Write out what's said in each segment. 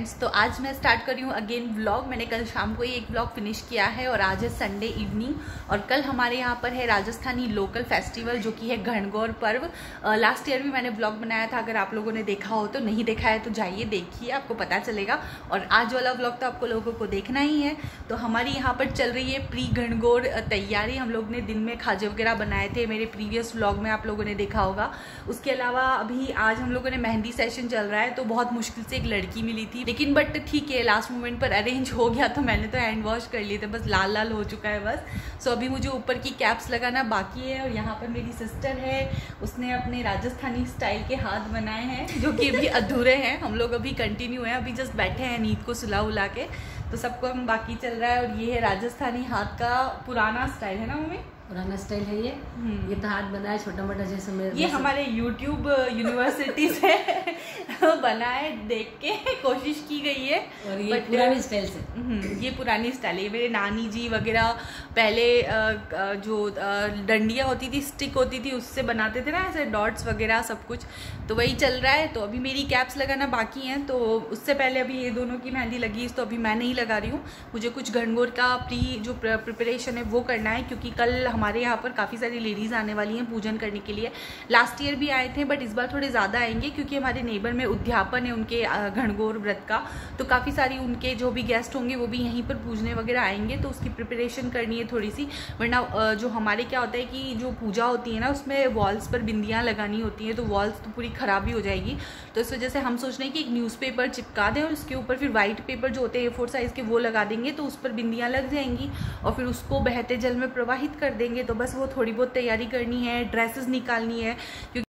Friends, तो आज मैं स्टार्ट कर रही हूँ अगेन व्लॉग। मैंने कल शाम को ही एक व्लॉग फिनिश किया है और आज है संडे इवनिंग और कल हमारे यहाँ पर है राजस्थानी लोकल फेस्टिवल जो कि है गणगौर पर्व। लास्ट ईयर भी मैंने व्लॉग बनाया था, अगर आप लोगों ने देखा हो तो, नहीं देखा है तो जाइए देखिए, आपको पता चलेगा। और आज वाला व्लॉग तो आपको लोगों को देखना ही है। तो हमारी यहाँ पर चल रही है प्री गणगौर तैयारी। हम लोग ने दिन में खाजे वगैरह बनाए थे, मेरे प्रीवियस व्लॉग में आप लोगों ने देखा होगा। उसके अलावा अभी आज हम लोगों ने मेहंदी सेशन चल रहा है, तो बहुत मुश्किल से एक लड़की मिली थी, लेकिन बट ठीक है, लास्ट मोमेंट पर अरेंज हो गया। तो मैंने तो हैंड वॉश कर लिए थे, बस लाल लाल हो चुका है बस। सो अभी मुझे ऊपर की कैप्स लगाना बाकी है। और यहाँ पर मेरी सिस्टर है, उसने अपने राजस्थानी स्टाइल के हाथ बनाए हैं जो कि अभी अधूरे हैं। हम लोग अभी कंटिन्यू हैं, अभी जस्ट बैठे हैं नींद को सुला उला के, तो सबको हम बाकी चल रहा है। और ये है राजस्थानी हाथ का पुराना स्टाइल है ना मम्मी? पुराना स्टाइल है ये तो हाथ बना है छोटा मोटा जैसे मेरे। ये हमारे YouTube यूनिवर्सिटी से बना है, देख के कोशिश की गई है। और ये पुरानी स्टाइल से, ये पुरानी स्टाइल है। मेरे नानी जी वगैरह पहले जो डंडियाँ होती थी, स्टिक होती थी, उससे बनाते थे ना ऐसे डॉट्स वगैरह सब कुछ, तो वही चल रहा है। तो अभी मेरी कैप्स लगाना बाकी हैं, तो उससे पहले अभी ये दोनों की मेहंदी लगी, तो अभी मैं नहीं लगा रही हूँ। मुझे कुछ गणगौर का जो प्रिपरेशन है वो करना है, क्योंकि कल हमारे यहाँ पर काफ़ी सारी लेडीज़ आने वाली हैं पूजन करने के लिए। लास्ट ईयर भी आए थे, बट इस बार थोड़े ज़्यादा आएंगे, क्योंकि हमारे नेबर में उद्यापन है उनके गणगौर व्रत का। तो काफ़ी सारी उनके जो भी गेस्ट होंगे वो भी यहीं पर पूजने वगैरह आएंगे, तो उसकी प्रिपरेशन करनी है थोड़ी सी। वरना जो हमारे क्या होता है कि जो पूजा होती है ना, उसमें वॉल्स पर बिंदियाँ लगानी होती हैं, तो वॉल्स तो पूरी ख़राब ही हो जाएगी। तो इस वजह से हम सोच रहे हैं कि एक न्यूज़पेपर चिपका दें और उसके ऊपर फिर वाइट पेपर जो होते हैं A4 साइज़ के वो लगा देंगे, तो उस पर बिंदियाँ लग जाएंगी और फिर उसको बहते जल में प्रवाहित कर देंगे। तो बस वो थोड़ी बहुत तैयारी करनी है, ड्रेसेस निकालनी है, क्योंकि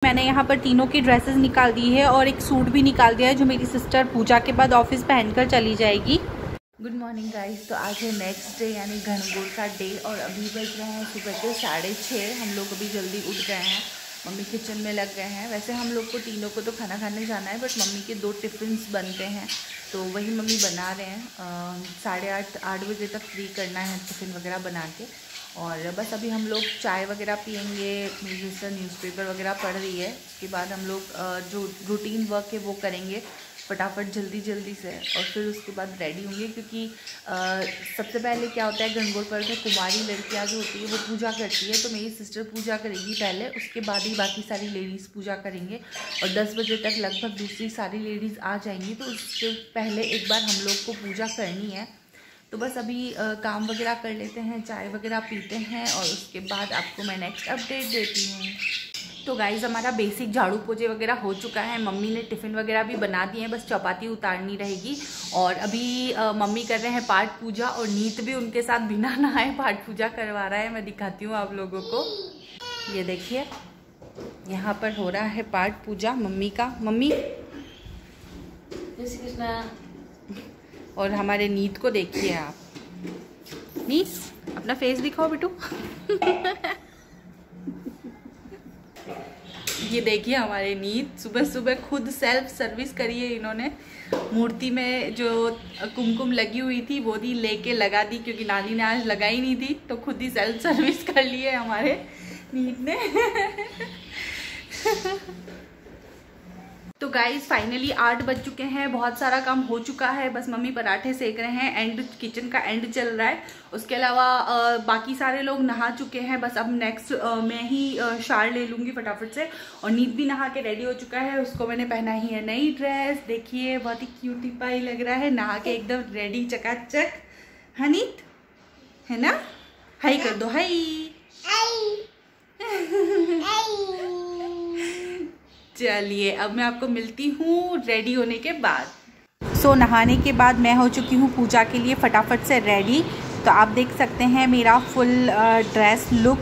मैंने यहाँ पर तीनों की ड्रेसेस निकाल दी है और एक सूट भी निकाल दिया है जो मेरी सिस्टर पूजा के बाद ऑफिस पहनकर चली जाएगी। गुड मॉर्निंग गाइस, तो आज है नेक्स्ट डे यानी गणगौर का डे और अभी बज रहे हैं सुबह के 6:30। हम लोग अभी जल्दी उठ गए हैं, मम्मी किचन में लग गए हैं। वैसे हम लोग को तीनों को तो खाना खाने जाना है, बट मम्मी के 2 टिफ़िन्स बनते हैं, तो वही मम्मी बना रहे हैं। 8:30 बजे तक फ्री करना है टिफ़िन वगैरह बना के। और बस अभी हम लोग चाय वगैरह पियेंगे, मेरी सिस्टर न्यूज़पेपर वगैरह पढ़ रही है। उसके बाद हम लोग जो रूटीन वर्क है वो करेंगे फटाफट जल्दी से, और फिर उसके बाद रेडी होंगे, क्योंकि सबसे पहले क्या होता है गणगौर पर्व में कुमारी लड़कियां जो होती है वो पूजा करती है। तो मेरी सिस्टर पूजा करेगी पहले, उसके बाद ही बाकी सारी लेडीज़ पूजा करेंगे और 10 बजे तक लगभग दूसरी सारी लेडीज़ आ जाएंगी। तो उसके पहले एक बार हम लोग को पूजा करनी है। तो बस अभी काम वगैरह कर लेते हैं, चाय वगैरह पीते हैं और उसके बाद आपको मैं नेक्स्ट अपडेट देती हूँ। तो गाइज़ हमारा बेसिक झाड़ू पोछे वगैरह हो चुका है, मम्मी ने टिफ़िन वगैरह भी बना दिए हैं, बस चपाती उतारनी रहेगी। और अभी मम्मी कर रहे हैं पाठ पूजा और नीत भी उनके साथ बिना नहाए पाठ पूजा करवा रहा है। मैं दिखाती हूँ आप लोगों को, ये देखिए यहाँ पर हो रहा है पाठ पूजा मम्मी का। मम्मी जय श्री कृष्णा। और हमारे नीत को देखिए आप, नीत अपना फेस दिखाओ बेटू। ये देखिए हमारे नीत सुबह सुबह खुद सेल्फ सर्विस करी है इन्होंने। मूर्ति में जो कुमकुम लगी हुई थी वो भी लेके लगा दी, क्योंकि नानी ने आज लगाई नहीं थी, तो खुद ही सेल्फ सर्विस कर ली है हमारे नीत ने। तो गाइज फाइनली 8 बज चुके हैं, बहुत सारा काम हो चुका है, बस मम्मी पराठे सेक रहे हैं, एंड किचन का एंड चल रहा है। उसके अलावा बाकी सारे लोग नहा चुके हैं, बस अब नेक्स्ट मैं ही शार ले लूँगी फटाफट से। और नीत भी नहा के रेडी हो चुका है, उसको मैंने पहना ही है नई ड्रेस, देखिए बहुत ही क्यूटी पाई लग रहा है, नहा के एकदम रेडी चकाचक। हाँ नीत, है ना? हाई कर दो, हाई। चलिए अब मैं आपको मिलती हूँ रेडी होने के बाद। सो नहाने के बाद मैं हो चुकी हूँ पूजा के लिए फटाफट से रेडी। तो आप देख सकते हैं मेरा फुल ड्रेस लुक।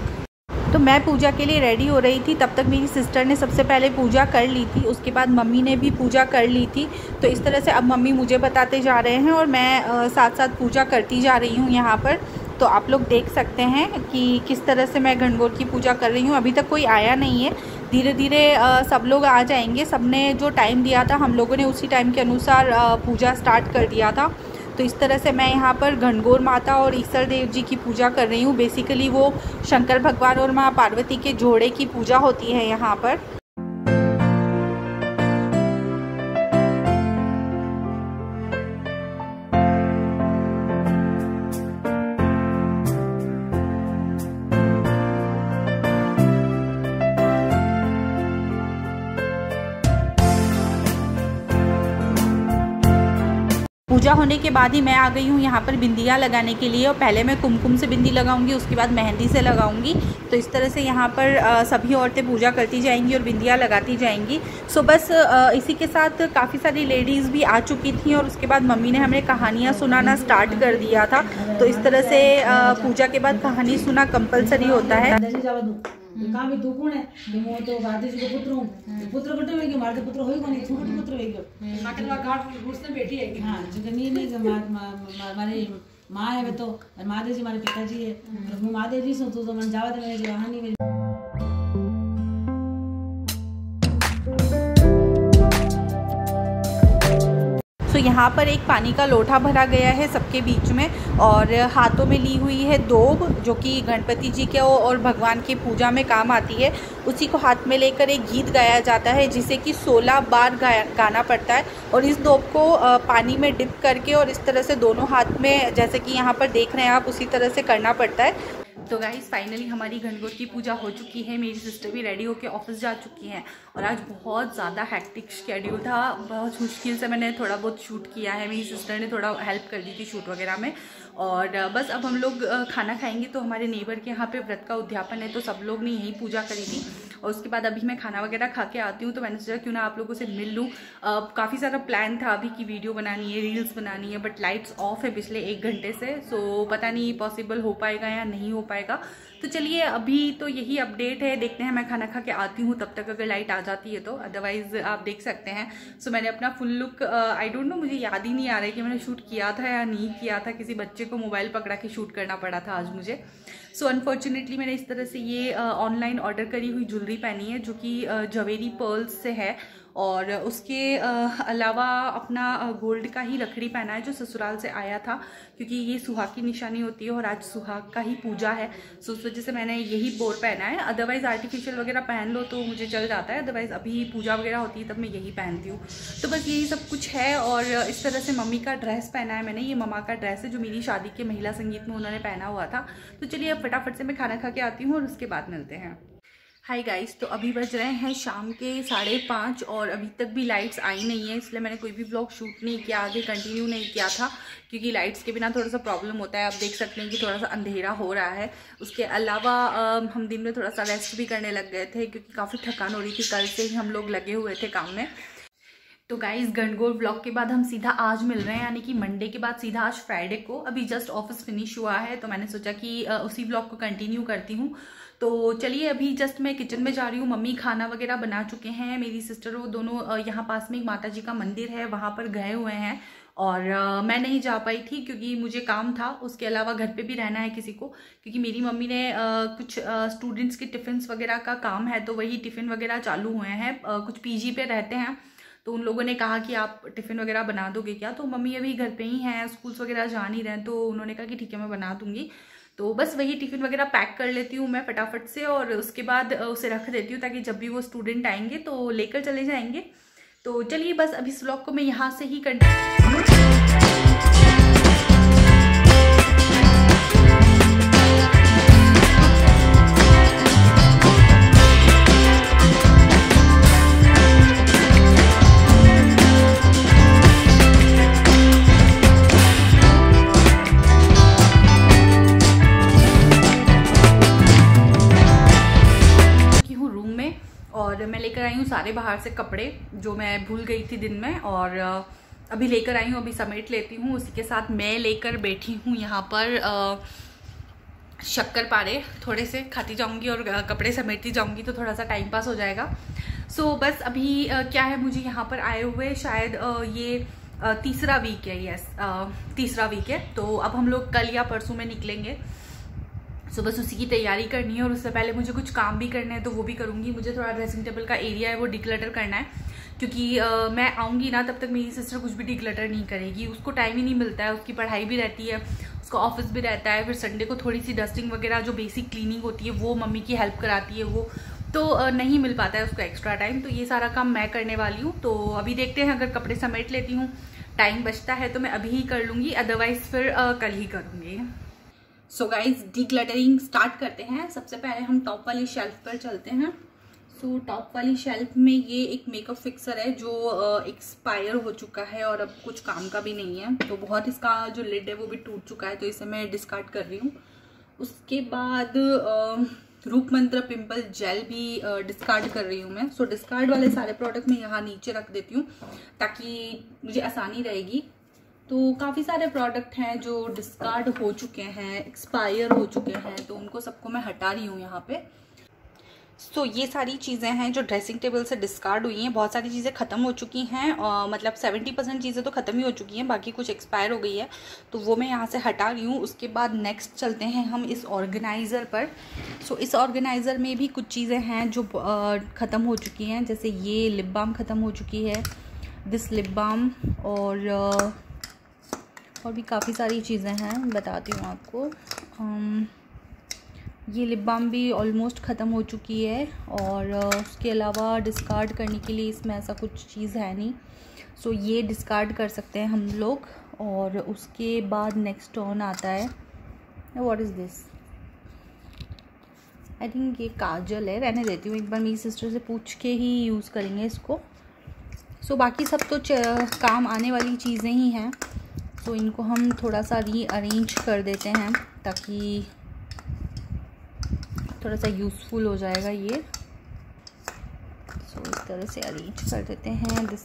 तो मैं पूजा के लिए रेडी हो रही थी, तब तक मेरी सिस्टर ने सबसे पहले पूजा कर ली थी, उसके बाद मम्मी ने भी पूजा कर ली थी। तो इस तरह से अब मम्मी मुझे बताते जा रहे हैं और मैं साथ साथ पूजा करती जा रही हूँ यहाँ पर। तो आप लोग देख सकते हैं कि किस तरह से मैं गणगौर की पूजा कर रही हूँ। अभी तक कोई आया नहीं है, धीरे धीरे सब लोग आ जाएंगे। सबने जो टाइम दिया था हम लोगों ने उसी टाइम के अनुसार पूजा स्टार्ट कर दिया था। तो इस तरह से मैं यहाँ पर गणगौर माता और ईश्वर देव जी की पूजा कर रही हूँ। बेसिकली वो शंकर भगवान और माँ पार्वती के जोड़े की पूजा होती है यहाँ पर। पूजा होने के बाद ही मैं आ गई हूँ यहाँ पर बिंदिया लगाने के लिए। और पहले मैं कुमकुम से बिंदी लगाऊंगी, उसके बाद मेहंदी से लगाऊंगी। तो इस तरह से यहाँ पर सभी औरतें पूजा करती जाएंगी और बिंदिया लगाती जाएंगी। सो बस इसी के साथ काफ़ी सारी लेडीज़ भी आ चुकी थी और उसके बाद मम्मी ने हमें कहानियाँ सुनाना स्टार्ट कर दिया था। तो इस तरह से पूजा के बाद कहानी सुना कंपलसरी होता है। काम भी तू कौन है? मैं तो गांधी जी को पुत्र हूँ। पुत्र कटे में कि मारते पुत्र होई कोनी, छोटे पुत्र होई गयो। माके तो घाट घुसने बैठी है कि हां जगनी नहीं कि मारी मां है। वे तो महादेव जी मारे पिताजी है। मैं महादेव जी सो तो मन जावा दे मेरी कहानी में। तो यहाँ पर एक पानी का लोटा भरा गया है सबके बीच में, और हाथों में ली हुई है दोब, जो कि गणपति जी के और भगवान की पूजा में काम आती है। उसी को हाथ में लेकर एक गीत गाया जाता है जिसे कि 16 बार गाना पड़ता है। और इस दोब को पानी में डिप करके और इस तरह से दोनों हाथ में, जैसे कि यहाँ पर देख रहे हैं आप, उसी तरह से करना पड़ता है। तो गाइस फाइनली हमारी गणगौर की पूजा हो चुकी है। मेरी सिस्टर भी रेडी होकर ऑफिस जा चुकी हैं और आज बहुत ज़्यादा हेक्टिक शेड्यूल था। बहुत मुश्किल से मैंने थोड़ा बहुत शूट किया है, मेरी सिस्टर ने थोड़ा हेल्प कर दी थी शूट वगैरह में। और बस अब हम लोग खाना खाएंगे। तो हमारे नेबर के यहाँ पे व्रत का उद्यापन है, तो सब लोग ने यही पूजा करी थी। और उसके बाद अभी मैं खाना वगैरह खा के आती हूँ। तो मैंने सोचा क्यों ना आप लोगों से मिल लूँ। काफ़ी सारा प्लान था अभी की वीडियो बनानी है, रील्स बनानी है, बट लाइट्स ऑफ है पिछले 1 घंटे से। सो पता नहीं पॉसिबल हो पाएगा या नहीं हो पाएगा। तो चलिए अभी तो यही अपडेट है, देखते हैं। मैं खाना खा के आती हूँ, तब तक अगर लाइट आ जाती है तो, अदरवाइज आप देख सकते हैं। सो मैंने अपना full look, I don't know, मुझे याद ही नहीं आ रहा है कि मैंने शूट किया था या नहीं किया था। किसी बच्चे को मोबाइल पकड़ा के शूट करना पड़ा था आज मुझे। सो अनफॉर्चुनेटली मैंने इस तरह से ये ऑनलाइन ऑर्डर करी हुई ज्वेलरी पहनी है, जो कि जवेरी पर्ल्स से है। और उसके अलावा अपना गोल्ड का ही रखड़ी पहना है जो ससुराल से आया था, क्योंकि ये सुहाग की निशानी होती है और आज सुहाग का ही पूजा है। सो उस वजह से मैंने यही बोर पहना है। अदरवाइज़ आर्टिफिशियल वगैरह पहन लो तो मुझे चल जाता है, अदरवाइज़ अभी पूजा वगैरह होती है तब मैं यही पहनती हूँ। तो बस यही सब कुछ है। और इस तरह से मम्मी का ड्रेस पहना है मैंने, ये मम्मा का ड्रेस है जो मेरी शादी के महिला संगीत में उन्होंने पहना हुआ था। तो चलिए अब फटाफट से मैं खाना खा के आती हूँ और उसके बाद मिलते हैं। हाय गाइस, तो अभी बज रहे हैं शाम के 5:30 और अभी तक भी लाइट्स आई नहीं है, इसलिए मैंने कोई भी ब्लॉग शूट नहीं किया, आगे कंटिन्यू नहीं किया था, क्योंकि लाइट्स के बिना थोड़ा सा प्रॉब्लम होता है। आप देख सकते हैं कि थोड़ा सा अंधेरा हो रहा है। उसके अलावा हम दिन में थोड़ा सा रेस्ट भी करने लग गए थे, क्योंकि काफ़ी थकान हो रही थी। कल से ही हम लोग लगे हुए थे काम में। तो गाइस गणगौर ब्लॉग के बाद हम सीधा आज मिल रहे हैं, यानी कि मंडे के बाद सीधा आज फ्राइडे को। अभी जस्ट ऑफिस फिनिश हुआ है, तो मैंने सोचा कि उसी ब्लॉग को कंटिन्यू करती हूँ। तो चलिए अभी जस्ट मैं किचन में जा रही हूँ। मम्मी खाना वगैरह बना चुके हैं, मेरी सिस्टर वो दोनों यहाँ पास में एक माता जी का मंदिर है वहाँ पर गए हुए हैं। और मैं नहीं जा पाई थी क्योंकि मुझे काम था। उसके अलावा घर पे भी रहना है किसी को, क्योंकि मेरी मम्मी ने कुछ स्टूडेंट्स के टिफ़िन्स वगैरह का काम है, तो वही टिफ़िन वगैरह चालू हुए हैं। कुछ पीजी पे रहते हैं, तो उन लोगों ने कहा कि आप टिफ़िन वगैरह बना दोगे क्या। तो मम्मी अभी घर पे ही हैं, स्कूल्स वगैरह जा नहीं रहे हैं, तो उन्होंने कहा कि ठीक है मैं बना दूंगी। तो बस वही टिफ़िन वगैरह पैक कर लेती हूँ मैं फटाफट से, और उसके बाद उसे रख देती हूँ ताकि जब भी वो स्टूडेंट आएंगे तो लेकर चले जाएंगे। तो चलिए बस अभी इस व्लॉग को मैं यहाँ से ही कंटिन्यू। और मैं लेकर आई हूँ सारे बाहर से कपड़े जो मैं भूल गई थी दिन में, और अभी लेकर आई हूँ, अभी समेट लेती हूँ। उसी के साथ मैं लेकर बैठी हूँ यहाँ पर शक्करपारे, थोड़े से खाती जाऊँगी और कपड़े समेटती जाऊँगी, तो थोड़ा सा टाइम पास हो जाएगा। सो बस अभी क्या है, मुझे यहाँ पर आए हुए शायद ये तीसरा वीक है, यस तीसरा वीक है। तो अब हम लोग कल या परसों में निकलेंगे। सो बस उसी की तैयारी करनी है, और उससे पहले मुझे कुछ काम भी करने हैं तो वो भी करूँगी। मुझे थोड़ा ड्रेसिंग टेबल का एरिया है वो डिक्लटर करना है, क्योंकि मैं आऊँगी ना तब तक मेरी सिस्टर कुछ भी डिक्लटर नहीं करेगी। उसको टाइम ही नहीं मिलता है, उसकी पढ़ाई भी रहती है, उसका ऑफिस भी रहता है, फिर संडे को थोड़ी सी डस्टिंग वगैरह जो बेसिक क्लीनिंग होती है वो मम्मी की हेल्प कराती है, वो तो नहीं मिल पाता है उसको एक्स्ट्रा टाइम। तो ये सारा काम मैं करने वाली हूँ। तो अभी देखते हैं, अगर कपड़े समेट लेती हूँ, टाइम बचता है तो मैं अभी ही कर लूँगी, अदरवाइज फिर कल ही करूँगी। सो गाइज डिक्लटरिंग स्टार्ट करते हैं। सबसे पहले हम टॉप वाली शेल्फ पर चलते हैं। सो टॉप वाली शेल्फ में ये एक मेकअप फिक्सर है जो एक्सपायर हो चुका है और अब कुछ काम का भी नहीं है, तो बहुत इसका जो लिड है वो भी टूट चुका है, तो इसे मैं डिस्कार्ड कर रही हूँ। उसके बाद रूप मंत्र पिंपल जेल भी डिस्कार्ड कर रही हूँ मैं। सो डिस्कार्ड वाले सारे प्रोडक्ट मैं यहाँ नीचे रख देती हूँ ताकि मुझे आसानी रहेगी। तो काफ़ी सारे प्रोडक्ट हैं जो डिस्कार्ड हो चुके हैं, एक्सपायर हो चुके हैं, तो उनको सबको मैं हटा रही हूँ यहाँ पे। सो ये सारी चीज़ें हैं जो ड्रेसिंग टेबल से डिस्कार्ड हुई हैं। बहुत सारी चीज़ें ख़त्म हो चुकी हैं, मतलब 70% चीज़ें तो ख़त्म ही हो चुकी हैं, बाकी कुछ एक्सपायर हो गई है, तो वो मैं यहाँ से हटा रही हूँ। उसके बाद नेक्स्ट चलते हैं हम इस ऑर्गेनाइज़र पर। सो इस ऑर्गेनाइज़र में भी कुछ चीज़ें हैं जो ख़त्म हो चुकी हैं, जैसे ये लिप बाम ख़त्म हो चुकी है, दिस लिप बाम, और भी काफ़ी सारी चीज़ें हैं, बताती हूँ आपको। ये लिप बाम भी ऑलमोस्ट ख़त्म हो चुकी है, और उसके अलावा डिस्कार्ड करने के लिए इसमें ऐसा कुछ चीज़ है नहीं, सो ये डिस्कार्ड कर सकते हैं हम लोग। और उसके बाद नेक्स्ट ऑन आता है, what is this, I think ये काजल है, रहने देती हूँ, एक बार मेरी सिस्टर से पूछ के ही यूज़ करेंगे इसको। सो बाकी सब तो काम आने वाली चीज़ें ही हैं, तो इनको हम थोड़ा सा रीअरेंज कर देते हैं ताकि थोड़ा सा यूज़फुल हो जाएगा ये। सो इस तरह से अरेंज कर देते हैं। दिस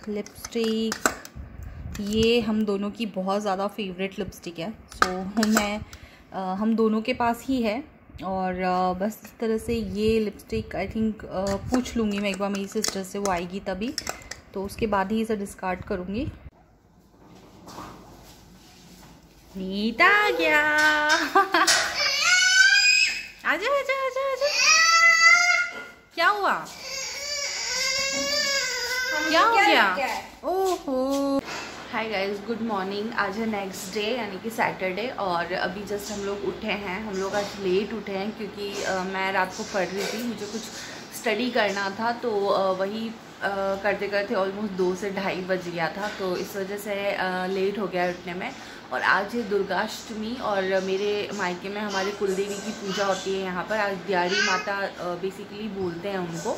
लिपस्टिक, ये हम दोनों की बहुत ज़्यादा फेवरेट लिपस्टिक है, सो हम दोनों के पास ही है। और बस इस तरह से ये लिपस्टिक आई थिंक पूछ लूँगी मैं एक बार मेरी सिस्टर से, वो आएगी तभी, तो उसके बाद ही इसे डिस्कार्ड करूँगी। नीता आ गया। आजा आजा आजा आजा। क्या हुआ, क्या हो गया? ओहो। Hi guys, good morning. आज है नेक्स्ट डे यानी कि सैटरडे, और अभी जस्ट हम लोग उठे हैं। हम लोग आज लेट उठे हैं क्योंकि मैं रात को पढ़ रही थी, मुझे कुछ स्टडी करना था, तो वही करते करते ऑलमोस्ट 2 से 2:30 बज गया था, तो इस वजह से लेट हो गया उठने में। और आज है दुर्गाष्टमी, और मेरे मायके में हमारे कुलदेवी की पूजा होती है यहाँ पर। आज दियाड़ी माता बेसिकली बोलते हैं उनको,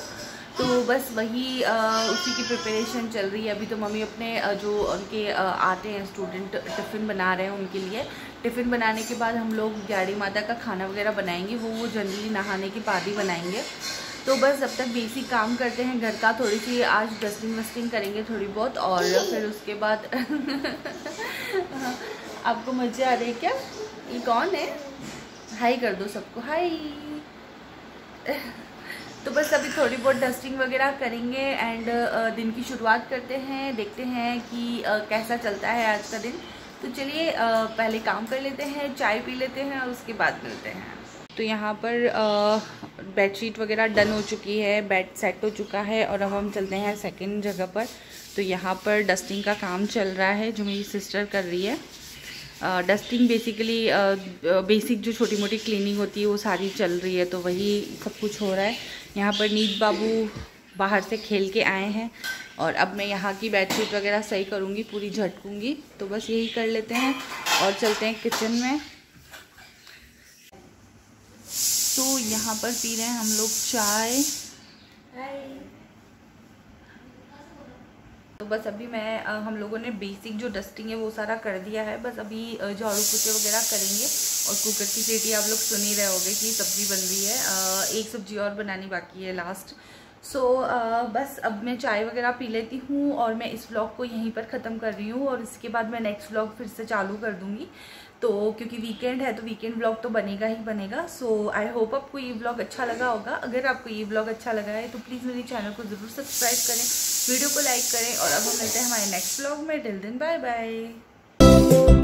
तो बस वही उसी की प्रिपरेशन चल रही है अभी। तो मम्मी अपने जो उनके आते हैं स्टूडेंट, टिफ़िन बना रहे हैं उनके लिए। टिफ़िन बनाने के बाद हम लोग दियाड़ी माता का खाना वगैरह बनाएंगे, वो जनरली नहाने के बाद ही बनाएंगे। तो बस जब तक बेसिक काम करते हैं घर का, थोड़ी सी आज डस्टिंग वस्टिंग करेंगे थोड़ी बहुत, और फिर उसके बाद आपको मज़े आ रहे हैं क्या? ये कौन है? हाय कर दो सबको, हाय। तो बस अभी थोड़ी बहुत डस्टिंग वगैरह करेंगे एंड दिन की शुरुआत करते हैं। देखते हैं कि कैसा चलता है आज का दिन। तो चलिए पहले काम कर लेते हैं, चाय पी लेते हैं और उसके बाद मिलते हैं। तो यहाँ पर बेडशीट वगैरह डन हो चुकी है, बेड सेट हो चुका है, और अब हम चलते हैं सेकंड जगह पर। तो यहाँ पर डस्टिंग का काम चल रहा है जो मेरी सिस्टर कर रही है। डस्टिंग बेसिकली बेसिक जो छोटी मोटी क्लीनिंग होती है वो सारी चल रही है, तो वही सब कुछ हो रहा है। यहाँ पर नीत बाबू बाहर से खेल के आए हैं और अब मैं यहाँ की बेडशीट वगैरह सही करूँगी, पूरी झटकूँगी। तो बस यही कर लेते हैं और चलते हैं किचन में। तो यहाँ पर पी रहे हैं हम लोग चाय। तो बस अभी हम लोगों ने बेसिक जो डस्टिंग है वो सारा कर दिया है, बस अभी झाड़ू पोछे वगैरह करेंगे। और कुकर की सीटी आप लोग सुन ही रहे होंगे कि सब्ज़ी बन रही है, एक सब्ज़ी और बनानी बाकी है लास्ट। सो बस अब मैं चाय वगैरह पी लेती हूँ और मैं इस व्लॉग को यहीं पर ख़त्म कर रही हूँ और इसके बाद मैं नेक्स्ट व्लॉग फिर से चालू कर दूँगी। तो क्योंकि वीकेंड है तो वीकेंड व्लॉग तो बनेगा ही बनेगा। सो आई होप आपको ये व्लॉग अच्छा लगा होगा। अगर आपको ये व्लॉग अच्छा लगा है तो प्लीज़ मेरे चैनल को ज़रूर सब्सक्राइब करें, वीडियो को लाइक करें और अब हम मिलते हैं हमारे नेक्स्ट व्लॉग में। Till then bye bye.